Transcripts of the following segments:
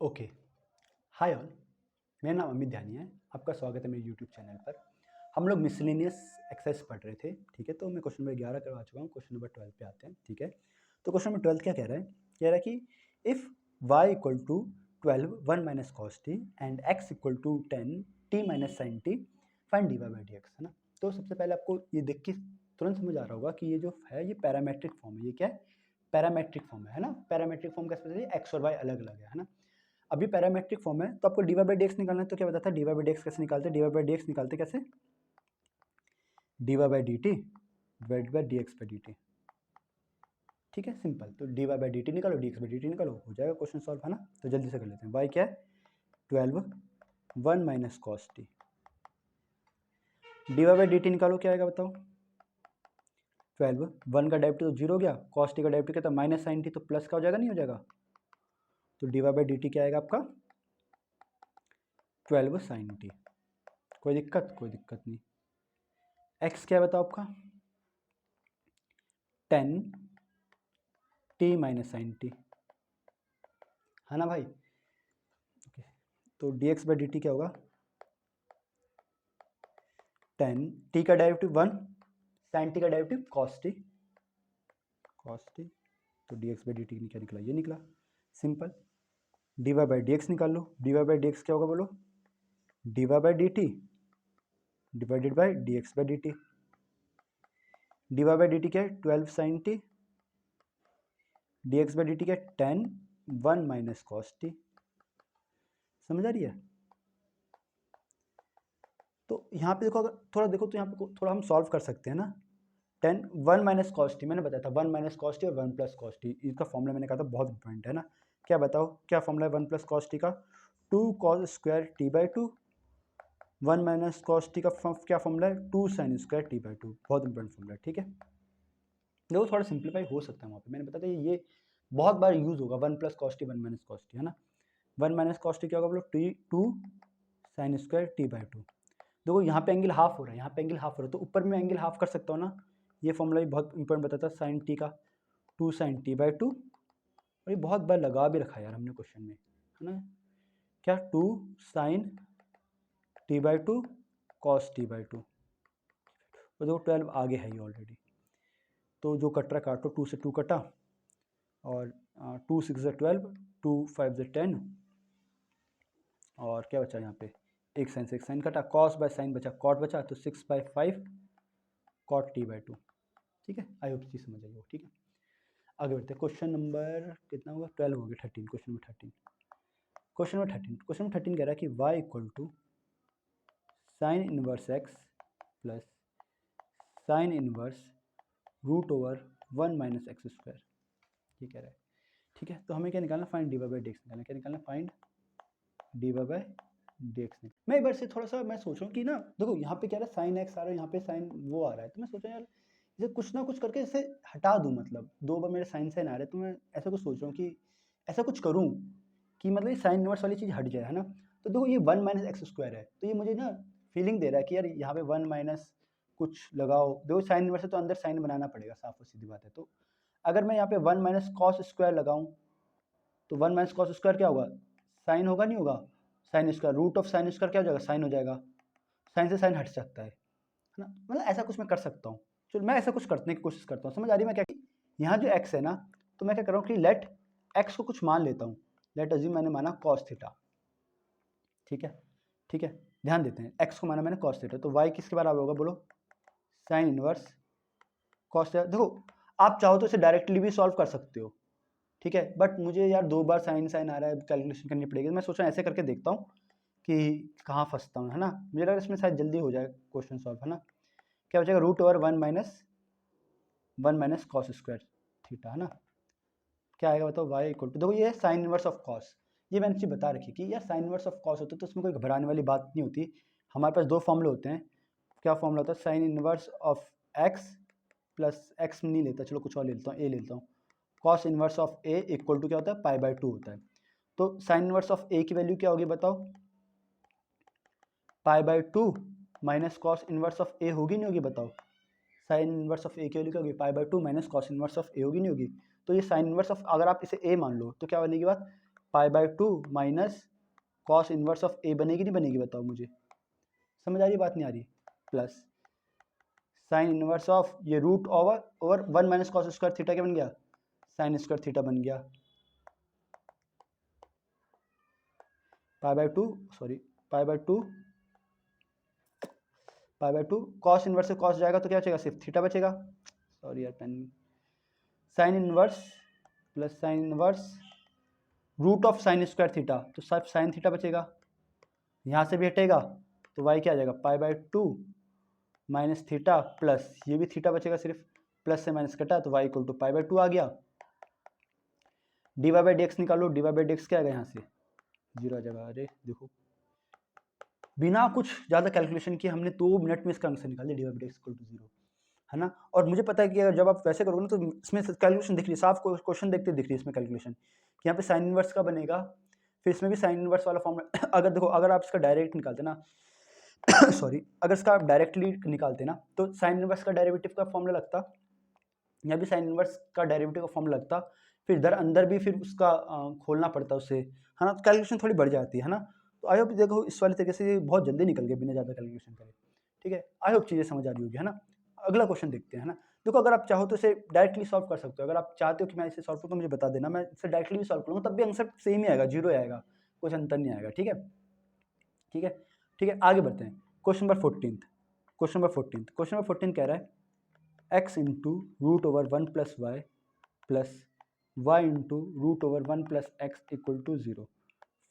Okay. Hi all. मेरा नाम अमित ध्यानी है। आपका स्वागत है मेरे यूट्यूब चैनल पर। हम लोग मिसलेनियस एक्सरसाइज पढ़ रहे थे, ठीक है। तो मैं क्वेश्चन नंबर 11 करवा चुका हूँ। क्वेश्चन नंबर 12 पे आते हैं, ठीक है। तो क्वेश्चन नंबर 12 क्या कह रहा है? कह रहा है कि if y equal to 12 1 minus cos t and x equal to 10 t minus sine t find d Y by D x, है ना। तो सबसे पहले आपको ये देख के तुरंत समझ आ रहा होगा कि ये जो है ये पैरामेट्रिक फॉर्म है। ये क्या है? पैरामेट्रिक फॉर्म है ना। पैरामेट्रिक फॉर्म कैसे पता है? एक्स और वाई अलग अलग है ना। अभी पैरामेट्रिक फॉर्म है तो आपको D Y by D x निकालना है। तो क्या बताता है D Y by D X कैसे निकालते हैं? D Y by D X निकालते कैसे? D Y by D T divide by D x by D T, ठीक है, सिंपल। तो D Y by D T निकालो, D x by D T निकालो, हो जाएगा क्वेश्चन सॉल्व, है ना। तो जल्दी से कर लेते हैं। वाई क्या है? 12 1 minus cos t. D Y by D T निकालो, क्या आएगा बताओ? 12 1 का डेरिवेटिव तो जीरो हो गया, कॉस टी का डेरिवेटिव क्या था? माइनस साइन टी, तो प्लस का हो जाएगा, नहीं हो जाएगा? तो D Y by D T क्या आएगा आपका? 12 साइन टी। कोई दिक्कत? कोई दिक्कत नहीं। एक्स क्या बताओ आपका? 10 टी माइनस साइन टी, है ना भाई। ओके, तो D x by D T क्या होगा? 10 टी का डेरिवेटिव 1, साइन टी का derivative cos T, cos T. तो D x by D T क्या निकला? ये निकला, simple. D Y by D X निकाल लो। D Y by D X क्या होगा बोलो? D Y by D T divided by D x by D T. D Y by D T क्या है? 12 sign t. D x by D T क्या है? 10 1 minus cos T. समझ आ रही है? तो यहाँ पे देखो, अगर थोड़ा देखो तो यहाँ पे थोड़ा हम सॉल्व कर सकते हैं ना। 10 1 माइनस कॉस टी, मैंने बताया था 1 माइनस कॉस टी और 1 प्लस कॉस टी, इसका फॉर्मूला मैंने कहा था बहुत इंपॉर्टेंट है ना। क्या बताओ क्या फॉर्मूला है 1 प्लस कॉस टी का? 2 cos square T by 2। 1 minus cos T का क्या फॉर्मूला है? 2 साइन स्क्वायर टी बाई 2। बहुत इंपॉर्टेंट फॉर्मूला है, ठीक है। देखो थोड़ा सिंप्लीफाई हो सकता है वहाँ पे, मैंने बताया था ये बहुत बार यूज होगा। 1 plus cos T 1 minus cos T, है ना। 1 माइनस कॉस टी क्या होगा बोलो? T 2 sine square T by 2। देखो यहाँ पे एंगल हाफ हो रहा है, यहाँ पे एंगल हाफ हो रहा है, तो ऊपर में एंगल हाफ कर सकता हूँ ना। ये फॉर्मूला भी बहुत इंपॉर्टेंट बताता है साइन टी का, 2 साइन टी बाई 2। और ये बहुत बार लगा भी रखा है यार हमने क्वेश्चन में, है ना। क्या? 2 sine t by 2 cos t by 2। तो देखो 12 आगे है ये ऑलरेडी, तो जो कट रहा काटो, 2 से 2 कटा और 2 6 से 12, 2 5 से 10, और क्या बचा यहाँ पे? एक साइन से एक साइन कटा, कॉस बाय साइन बचा, कॉट बचा, तो 6 बाई 5 कॉट टी बाई 2, ठीक है। आई होप चीज़ समझ आई हो, ठीक है। आगे बढ़ते हैं। क्वेश्चन नंबर कितना होगा? 12 हो गया। 13, question number 13। Question number 13, question number 13 कह रहा है कि y equal to sine inverse x plus sine inverse root over 1 minus x square, ये कह रहा है, ठीक है। तो हमें क्या निकालना? Find d Y by D x निकालना। क्या निकालना? Find d Y by D x निकालना। मैं एक बार से थोड़ा सा मैं सोच रहा हूँ कि ना, देखो यहाँ पे क्या रहा है? साइन एक्स आ रहा है, यहाँ पे साइन वो आ रहा है, तो मैं सोच रहा हूँ यार इसे कुछ ना कुछ करके इसे हटा दूँ। मतलब 2 बार मेरे साइन साइन आ रहे हैं, तो मैं ऐसा कुछ सोच रहा हूँ कि ऐसा कुछ करूँ कि मतलब ये साइन इनवर्स वाली चीज़ हट जाए, है ना। तो देखो ये 1 माइनस एक्स स्क्वायर है, तो ये मुझे ना फीलिंग दे रहा है कि यार यहाँ पे 1 माइनस कुछ लगाओ। देखो साइन इनवर्स है तो अंदर साइन बनाना पड़ेगा, साफ और सीधी बात है। तो अगर मैं यहाँ पे 1 माइनस कॉस स्क्वायर लगाऊं, तो 1 माइनस कॉस स्क्वायर क्या होगा? साइन होगा, नहीं होगा? Sine square, root of sine square क्या हो जाएगा? साइन हो जाएगा। साइन से साइन हट सकता है ना। मतलब ऐसा कुछ मैं कर सकता हूँ। चलो मैं ऐसा कुछ करने की कोशिश करता हूँ। समझ आ रही है मैं क्या? यहाँ जो एक्स है ना, तो मैं क्या कर रहा हूँ कि लेट एक्स को कुछ मान लेता हूँ। लेट अज्यूम मैंने माना कॉस थीटा, ठीक है, ठीक है। ध्यान देते हैं, एक्स को माना मैंने कॉस थीटा, तो वाई किसके बराबर होगा बोलो? Sine inverse cos theta. देखो आप चाहो तो इसे डायरेक्टली भी सॉल्व कर सकते हो, ठीक है, बट मुझे यार 2 बार साइन साइन आ रहा है, कैलकुलेशन करनी पड़ेगी। मैं सोच रहा हूँ ऐसे करके देखता हूँ कि कहाँ फंसता हूँ, है ना। मुझे लग रहा है इसमें शायद जल्दी हो जाए क्वेश्चन सॉल्व, है ना। क्या बचेगा? Root over 1 minus cos square theta, है ना। क्या आएगा बताओ? वाई इक्वल टू, देखो ये साइन इनवर्स ऑफ कॉस, ये मैंने चीज़ बता रखी कि यार साइन इनवर्स ऑफ कॉस होता है तो उसमें कोई घबराने वाली बात नहीं होती। हमारे पास 2 फॉर्मूले होते हैं। क्या फॉर्मूला होता है? Sign inverse of x plus x नहीं लेता, चलो कुछ और ले लेता हूँ, ए ले लेता हूँ। Cos inverse of A equal to क्या होता है? पाई बाई 2 होता है। तो साइन इनवर्स ऑफ ए की वैल्यू क्या होगी बताओ? Pi by 2 minus cos inverse of A होगी, नहीं होगी? बताओ साइन इनवर्स ऑफ ए की वैल्यू क्या होगी? Pi by 2 minus cos inverse of A होगी, नहीं होगी? तो ये साइन इनवर्स ऑफ, अगर आप इसे ए मान लो तो क्या बनेगी बात? π/2 माइनस कॉस इनवर्स ऑफ ए बनेगी नहीं बनेगी, बताओ मुझे, समझ आ रही बात नहीं आ रही, प्लस साइन इनवर्स ऑफ ये root over over 1 minus cos square theta क्या बन गया, साइन स्क्वायर थीटा बन गया, π/2 सॉरी π/2 कॉस इनवर्स से कॉस जाएगा तो क्या बचेगा, सिर्फ थीटा बचेगा, सॉरी यार pen, sine inverse plus sine inverse root of sine square theta, तो सिर्फ साइन थीटा बचेगा, यहाँ से भी हटेगा तो वाई क्या आ जाएगा, π/2 माइनस थीटा प्लस ये भी थीटा बचेगा, सिर्फ प्लस से माइनस कटा तो वाई इक्वल टू π/2 आ गया, dy/dx निकालो, dy/dx क्या आएगा, यहाँ से 0 आ जाएगा, अरे देखो बिना कुछ ज़्यादा कैलकुलेशन किए हमने 2 मिनट में इसका आंसर निकाल दिया, dy/dx इक्वल टू 0, है ना। और मुझे पता है कि अगर जब आप वैसे करोगे ना तो इसमें कैलकुलेशन दिख रही है, साफ क्वेश्चन देखते दिख रही है इसमें कैलकुलेशन, कि यहाँ पे साइन इनवर्स का बनेगा, फिर इसमें भी साइन इनवर्स वाला फॉर्मूला अगर देखो अगर आप इसका डायरेक्ट निकालते ना सॉरी अगर इसका आप डायरेक्टली निकालते ना तो साइन इनवर्स का डेरिवेटिव का फॉर्मूला लगता, यहाँ भी साइन इनवर्स का डेरिवेटिव का फॉर्मूला लगता, फिर इधर अंदर भी फिर उसका खोलना पड़ता उससे, है ना, कैलकुलेशन थोड़ी बढ़ जाती है ना। तो आई होप देखो इस वाले तरीके से बहुत जल्दी निकल गए बिना ज़्यादा कैलकुलेशन करे, ठीक है, आई होप चीज़ें समझ आ रही होगी, है ना। अगला क्वेश्चन देखते हैं, है ना। देखो अगर आप चाहो तो इसे डायरेक्टली सॉल्व कर सकते हो, अगर आप चाहते हो कि मैं इसे सॉल्व करूँ तो मुझे बता देना, मैं इसे डायरेक्टली भी सॉल्व करूँगा तब भी आंसर सेम ही आएगा, 0 आएगा, कुछ अंतर नहीं आएगा, ठीक है ठीक है ठीक है। आगे बढ़ते हैं, क्वेश्चन नंबर 14 कह रहा है x into root over 1 plus y plus y into root over 1 plus x equal to 0,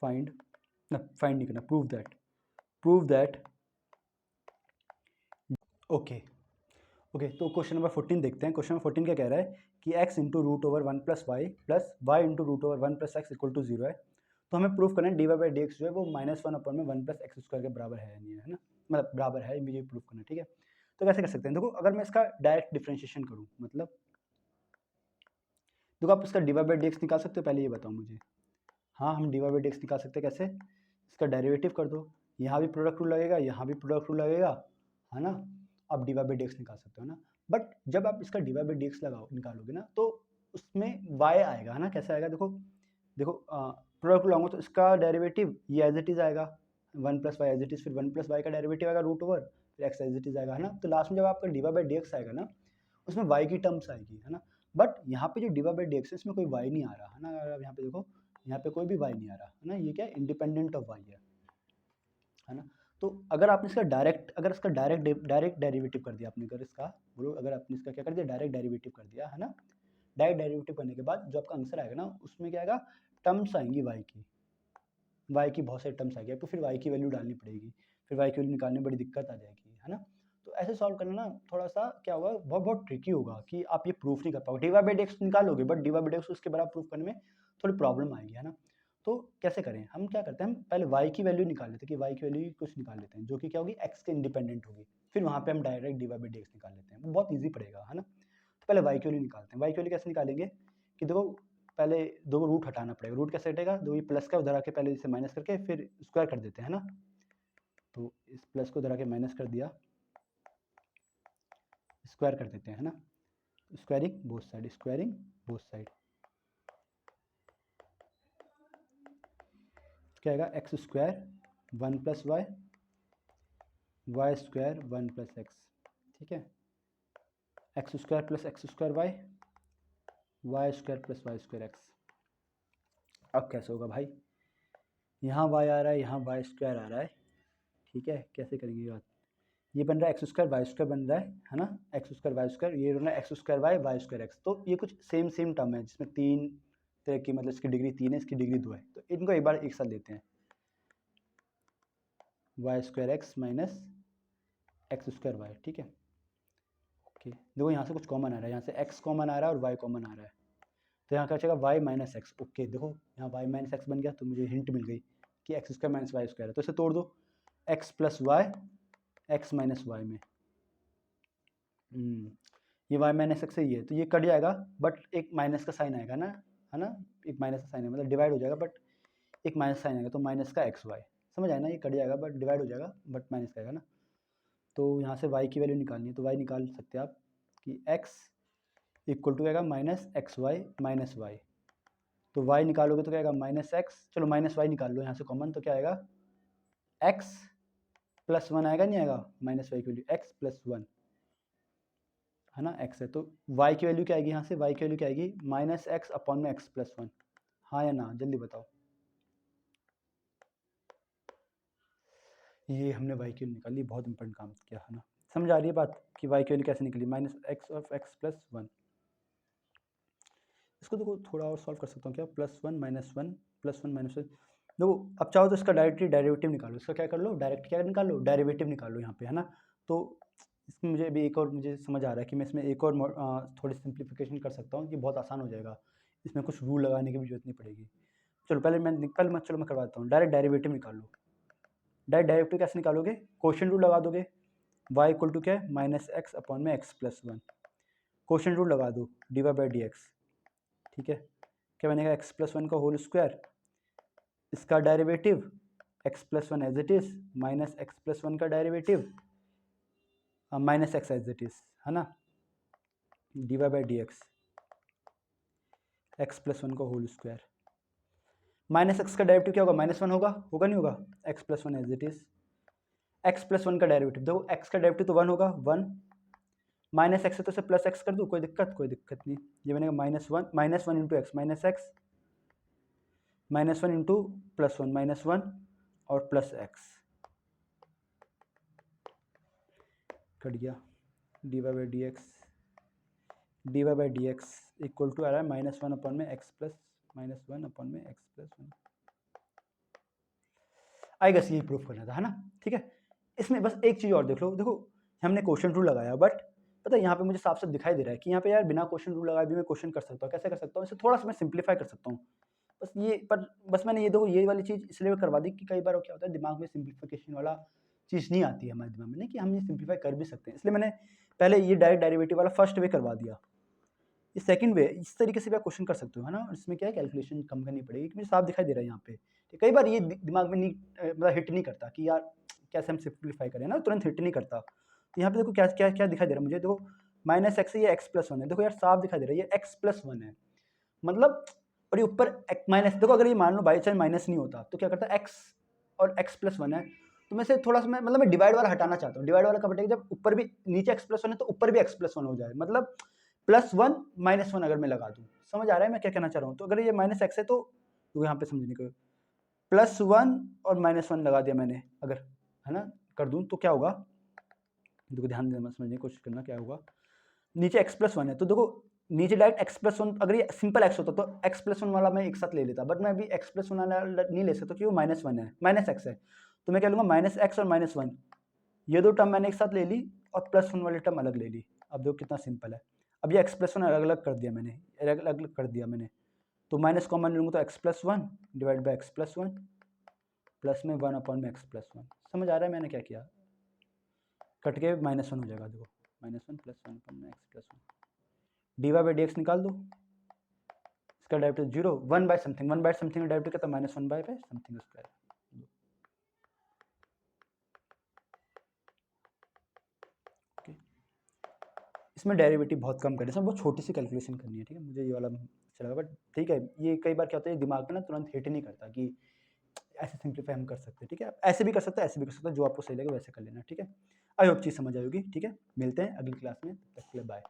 find नहीं करना, प्रूव दैट ओके। तो क्वेश्चन नंबर 14 देखते हैं, क्वेश्चन नंबर 14 क्या कह रहा है कि x into root over 1 plus y into root over 1 plus x equal to 0 है, तो हमें प्रूफ करना है dy/dx जो है वो -1/1 प्लस एक्स स्क्वायर के बराबर है नहीं है ना, मतलब बराबर है, मुझे प्रूफ करना है, ठीक है। तो कैसे कर सकते हैं, देखो अगर मैं इसका डायरेक्ट डिफ्रेंशिएशन करूँ, मतलब देखो आप इसका dy/dx निकाल सकते हो, पहले ये बताओ मुझे। हाँ हम dy/dx निकाल सकते हैं, कैसे, इसका डेरिवेटिव कर दो, यहाँ भी प्रोडक्ट रूल लगेगा, यहाँ भी प्रोडक्ट रूल लगेगा, है ना, आप dy/dx निकाल सकते हो ना। बट जब आप इसका dy/dx निकालोगे ना तो उसमें y आएगा, है ना, कैसे आएगा, देखो प्रोडक्ट रूल लगाऊंगा तो इसका डेरिवेटिव ये एज इट इज आएगा 1 plus y as it is, फिर 1 प्लस वाई का डेरिवेटिव आएगा रूट ओवर, फिर एक्स एज इट इज आएगा, है ना। तो लास्ट में जब आपका dy/dx आएगा ना उसमें y की टर्म्स आएगी, है ना। बट यहाँ पे जो dy/dx है इसमें कोई y नहीं आ रहा, है ना, अगर आप यहाँ पे देखो यहाँ पे कोई भी y नहीं आ रहा, है ना, ये क्या इंडिपेंडेंट ऑफ y है ना। तो अगर आपने इसका डायरेक्ट डेरिवेटिव कर दिया आपने, अगर इसका बोलो, अगर आपने इसका क्या कर दिया, डायरेक्ट डेरिवेटिव कर दिया, है ना, डायरेक्ट डेरिवेटिव करने के बाद जो आपका आंसर आएगा ना उसमें क्या आएगा, टर्म्स आएंगी y की बहुत सारी टर्म्स आएगी, आपको फिर y की वैल्यू डालनी पड़ेगी, फिर y की वैल्यू निकालने में बड़ी दिक्कत आ जाएगी, है ना। तो ऐसे सॉल्व करना ना थोड़ा सा क्या होगा, बहुत ट्रिकी होगा कि आप ये प्रूफ नहीं कर पाओगे, dy/dx निकालोगे बट dy/dx उसके बराबर प्रूफ करने में थोड़ी प्रॉब्लम आएगी, है ना। तो कैसे करें, हम क्या करते हैं, हम पहले y की वैल्यू निकाल लेते हैं कि y की वैल्यू कुछ निकाल लेते हैं जो कि क्या होगी, x के इंडिपेंडेंट होगी, फिर वहाँ पे हम डायरेक्ट dy/dx निकाल लेते हैं, वो बहुत ईजी पड़ेगा, है ना। तो पहले y की वैल्यू निकालते हैं, y की वैल्यू कैसे निकालेंगे कि देखो पहले दो रूट हटाना पड़ेगा, रूट कैसे हटेगा, दो ये प्लस का उधर आके पहले इसे माइनस करके फिर स्क्वायर कर देते हैं, है ना। तो इस प्लस को उधर आके माइनस कर दिया, स्क्वायर कर देते हैं, है ना, स्क्वायरिंग बोथ साइड क्या आएगा, x square 1 plus y square 1 plus x, ठीक है, x square plus x square y square plus y square x. अब कैसे होगा भाई, यहाँ y आ रहा है, यहाँ वाई स्क्वायर आ रहा है, ठीक है, कैसे करेंगे ये बात, ये बन रहा है एक्स स्क्वायर वाई स्क्वायर बन रहा है ना, एक्स स्क्वायर वाई स्क्वायर, ये बन रहा है x square y square x, तो ये कुछ सेम टर्म है जिसमें 3 तरह की, मतलब इसकी डिग्री 3 है, इसकी डिग्री 2 है, तो इनको एक बार एक साथ लेते हैं, y square x minus x square y, ठीक है, ओके। देखो यहाँ से कुछ कॉमन आ रहा है, यहाँ से एक्स कॉमन आ रहा है और वाई कॉमन आ रहा है, तो यहाँ क्या बचेगा वाई माइनस एक्स, ओके। देखो यहाँ वाई माइनस एक्स बन गया, तो मुझे हिंट मिल गई कि x square minus y square है, तो इसे तोड़ दो, x plus y x minus y में, ये वाई माइनस एक्स ही है, तो ये कट जाएगा बट एक माइनस का साइन आएगा ना, है ना, एक माइनस का साइन है, मतलब डिवाइड हो जाएगा बट एक माइनस साइन आएगा, तो माइनस का एक्स वाई, समझ आया ना, ये कट जाएगा बट डिवाइड हो जाएगा बट माइनस का आएगा ना। तो यहाँ से y की वैल्यू निकालनी है, तो y निकाल सकते हैं आप कि x इक्वल टू आएगा minus x y minus y, तो y निकालोगे तो क्या आएगा माइनस एक्स, चलो माइनस वाई निकाल लो यहाँ से कॉमन, तो क्या आएगा x प्लस वन आएगा, नहीं आएगा, माइनस वाई की वैल्यू x प्लस वन है ना, x है, तो y की वैल्यू क्या आएगी यहाँ से, y की वैल्यू क्या आएगी माइनस एक्स अपॉन में x प्लस वन, हाँ या ना, जल्दी बताओ। ये हमने y की वैल्यू निकाली, बहुत इंपॉर्टेंट काम किया है ना, समझ आ रही है बात कि y की वैल्यू कैसे निकली, minus x of x plus one. इसको देखो थोड़ा और सॉल्व कर सकता हूँ क्या, plus one minus one plus one minus one, देखो अब चाहो तो इसका डायरेक्टली डेरिवेटिव निकालो, इसका क्या कर लो, डायरेक्ट क्या निकालो, डेरिवेटिव निकालो यहाँ पे, है ना। तो इसमें मुझे अभी एक और मुझे समझ आ रहा है कि मैं इसमें एक और थोड़ी सिंप्लीफिकेशन कर सकता हूँ, कि बहुत आसान हो जाएगा, इसमें कुछ रूल लगाने की भी जरूरत नहीं पड़ेगी। चलो पहले मैं करवाता हूँ, डायरेक्ट डेरिवेटिव निकाल लो। डायरेक्ट डेरिवेटिव कैसे निकालोगे, क्वोशिएंट रूल लगा दोगे, y इक्वल टू क्या है माइनस एक्स अपॉन में X plus one, quotient rule लगा दो, D Y by D X, ठीक है, क्या बनेगा एक्स प्लस वन का होल स्क्वायर, इसका derivative X plus one as it is, minus X plus one का derivative minus X as it is, है ना, D Y by D X, X plus one का होल स्क्वायर, माइनस एक्स का derivative क्या होगा minus one होगा, होगा नहीं होगा, x plus one as it is, x plus one का डेरिवेटिव देखो, एक्स का डेरिवेटिव तो वन होगा, वन माइनस एक्स है तो इसे प्लस एक्स कर दूँ, कोई दिक्कत नहीं, ये बनेगा minus one into X minus X, minus one into plus one minus one और प्लस एक्स, कट गया, D Y by D X equal to आ रहा है माइनस वन अपॉन में X plus minus one upon में X plus one, I guess यही proof करना था, है ना, ठीक है। इसमें बस एक चीज़ और देख लो, देखो हमने क्वेश्चन रूल लगाया, बट पता है यहाँ पे मुझे साफ साफ दिखाई दे रहा है कि यहाँ पे यार बिना क्वेश्चन रूल लगाए भी मैं क्वेश्चन कर सकता हूँ, कैसे कर सकता हूँ, इसे थोड़ा सा मैं सिंप्लीफाई कर सकता हूँ, बस ये, पर बस मैंने ये देखो ये वाली चीज़ इसलिए करवा दी कि कई बार क्या होता है दिमाग में सिंप्लीफिकेशन वाला चीज़ नहीं आती है हमारे दिमाग में, नहीं कि हम ये सिंप्लीफाई कर भी सकते हैं, इसलिए मैंने पहले ये डायरेक्ट डेरिवेटिव वाला फर्स्ट वे करवा दिया, ये सेकंड वे, इस तरीके से भी आप क्वेश्चन कर सकते हो, है ना, इसमें क्या है कैलकुलेशन कम करनी पड़ेगी, मुझे साफ दिखाई दे रहा है यहाँ पे, कई बार ये दिमाग में नहीं मतलब हिट नहीं करता कि यार कैसे हम सिंप्लीफाई करें ना, तुरंत हिट नहीं करता, तो यहाँ पे देखो क्या क्या क्या दिखाई दे रहा है मुझे, देखो माइनस एक्स है ये एक्स प्लस वन है, देखो यार साफ दिखाई दे रहा है ये एक्स प्लस वन है, मतलब और ये ऊपर माइनस, देखो अगर ये मान लो बाई चांस माइनस नहीं होता तो क्या करता है एक्स और एक्स प्लस वन है, तो मैं से थोड़ा सा मतलब मैं डिवाइड वाला हटाना चाहता हूँ, डिवाइड वाला कब हटेगा जब ऊपर भी नीचे एक्स प्लस वन है तो ऊपर भी एक्स प्लस वन हो जाए, मतलब प्लस वन माइनस वन अगर मैं लगा दूँ, समझ आ रहा है मैं क्या कहना चाह रहा हूँ, तो अगर ये माइनस एक्स है तो यहाँ पे समझने को प्लस वन और माइनस वन लगा दिया मैंने अगर, है ना, कर दूँ तो क्या होगा, देखो ध्यान देना समझने की कोशिश करना क्या होगा, नीचे एक्स प्लस वन है तो देखो नीचे डायरेक्ट एक्स प्लस वन, अगर ये सिंपल एक्स होता तो एक्स प्लस वन वाला मैं एक साथ ले लेता, बट मैं अभी एक्स प्लस वन वाला नहीं ले सकता क्योंकि माइनस वन है, माइनस एक्स है, तो मैं क्या लूँगा माइनस एक्स और माइनस वन, ये दो टर्म मैंने एक साथ ले ली और प्लस वन वाली टर्म अलग ले ली, अब देखो कितना सिंपल है, अब ये एक्स प्लस वन अलग अलग कर दिया मैंने, अलग अलग कर दिया मैंने, तो माइनस कॉमन लूँगा तो x plus one divide by x plus one plus में वन अपॉन में एक्स प्लस वन, समझ आ रहा है मैंने क्या किया, कट के माइनस वन हो जाएगा, देखो minus one plus one upon में X plus one, D Y by D X निकाल दो, इसका derivative zero, one by something का डेरिवेटिव कितना minus one by something square, okay. इसमें डेरिवेटिव बहुत कम करना है, बहुत छोटी सी कैलकुलेशन करनी है, ठीक है, मुझे ये वाला अच्छा लगा, बट ठीक है, ये कई बार क्या होता है दिमाग में ना तुरंत हिट नहीं करता कि ऐसे सिंप्लीफाई हम कर सकते हैं, ठीक है, ऐसे भी कर सकते हैं, ऐसे भी कर सकते हैं, जो आपको सही लगे वैसे कर लेना, ठीक है। आई होप चीज़ समझ आएगी, ठीक है, मिलते हैं अगली क्लास में, तब तक के लिए बाय।